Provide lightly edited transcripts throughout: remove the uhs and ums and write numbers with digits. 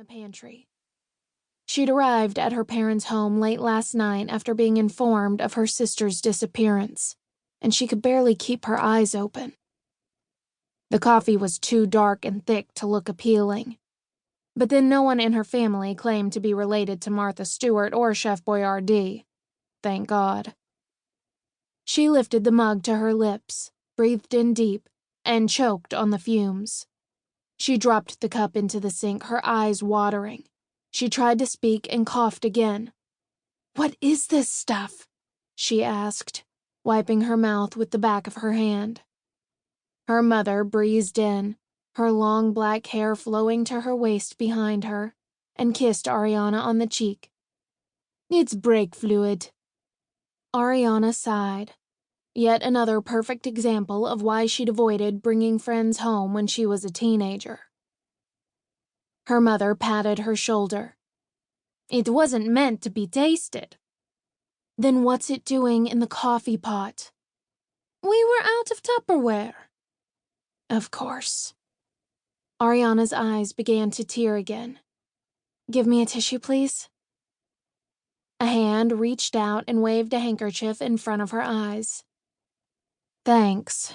pantry. She'd arrived at her parents' home late last night after being informed of her sister's disappearance, and she could barely keep her eyes open. The coffee was too dark and thick to look appealing. But then no one in her family claimed to be related to Martha Stewart or Chef Boyardee. Thank God. She lifted the mug to her lips, breathed in deep, and choked on the fumes. She dropped the cup into the sink, her eyes watering. She tried to speak and coughed again. "What is this stuff?" she asked, wiping her mouth with the back of her hand. Her mother breezed in, her long black hair flowing to her waist behind her, and kissed Ariana on the cheek. "It's brake fluid." Ariana sighed. Yet another perfect example of why she'd avoided bringing friends home when she was a teenager. Her mother patted her shoulder. "It wasn't meant to be tasted." "Then what's it doing in the coffee pot?" "We were out of Tupperware." Of course. Ariana's eyes began to tear again. "Give me a tissue, please." A hand reached out and waved a handkerchief in front of her eyes. "Thanks."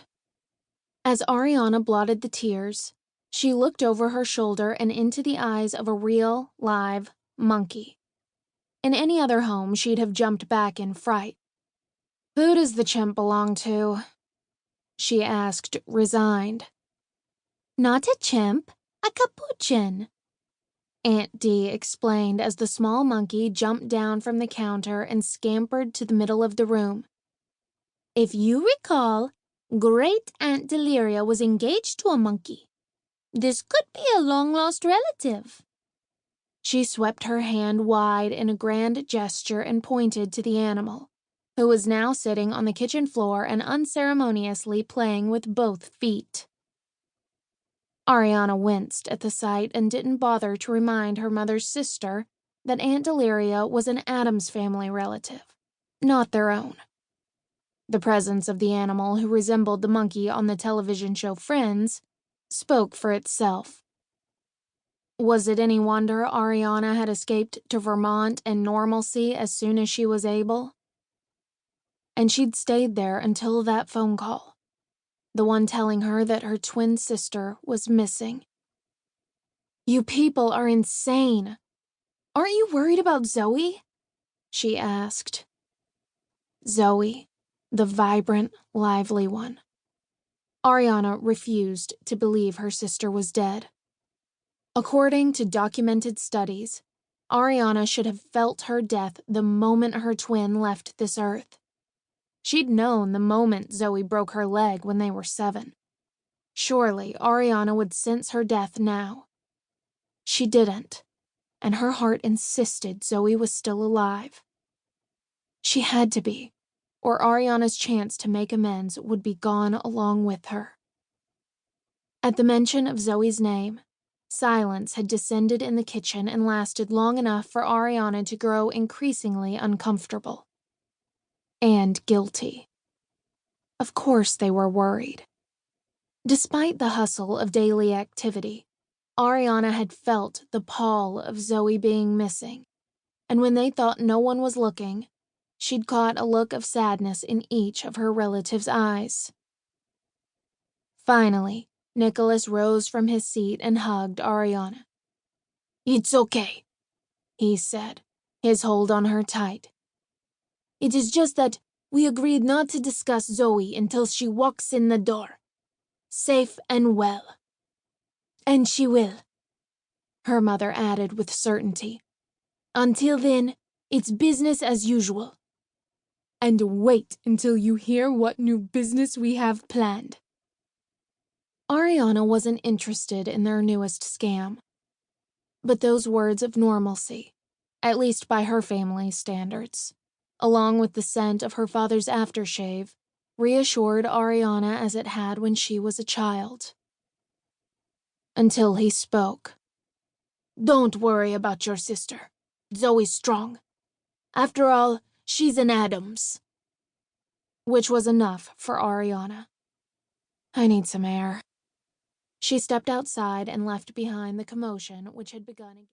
As Ariana blotted the tears, she looked over her shoulder and into the eyes of a real, live monkey. In any other home, she'd have jumped back in fright. "Who does the chimp belong to?" she asked, resigned. "Not a chimp, a capuchin," Aunt Dee explained as the small monkey jumped down from the counter and scampered to the middle of the room. "If you recall, Great Aunt Deliria was engaged to a monkey. This could be a long-lost relative." She swept her hand wide in a grand gesture and pointed to the animal, who was now sitting on the kitchen floor and unceremoniously playing with both feet. Ariana winced at the sight and didn't bother to remind her mother's sister that Aunt Deliria was an Addams Family relative, not their own. The presence of the animal who resembled the monkey on the television show Friends spoke for itself. Was it any wonder Ariana had escaped to Vermont and normalcy as soon as she was able? And she'd stayed there until that phone call, the one telling her that her twin sister was missing. "You people are insane. Aren't you worried about Zoe?" she asked. Zoe, the vibrant, lively one. Ariana refused to believe her sister was dead. According to documented studies, Ariana should have felt her death the moment her twin left this earth. She'd known the moment Zoe broke her leg when they were 7. Surely Ariana would sense her death now. She didn't, and her heart insisted Zoe was still alive. She had to be, or Ariana's chance to make amends would be gone along with her. At the mention of Zoe's name, silence had descended in the kitchen and lasted long enough for Ariana to grow increasingly uncomfortable. And guilty. Of course they were worried. Despite the hustle of daily activity, Ariana had felt the pall of Zoe being missing, and when they thought no one was looking, she'd caught a look of sadness in each of her relatives' eyes. Finally, Nicholas rose from his seat and hugged Ariana. "It's okay," he said, his hold on her tight. "It is just that we agreed not to discuss Zoe until she walks in the door, safe and well. And she will," her mother added with certainty. "Until then, it's business as usual. And wait until you hear what new business we have planned." Ariana wasn't interested in their newest scam. But those words of normalcy, at least by her family's standards, along with the scent of her father's aftershave, reassured Ariana as it had when she was a child. Until he spoke. "Don't worry about your sister. Zoe's strong. After all, she's an Addams." Which was enough for Ariana. "I need some air." She stepped outside and left behind the commotion which had begun again.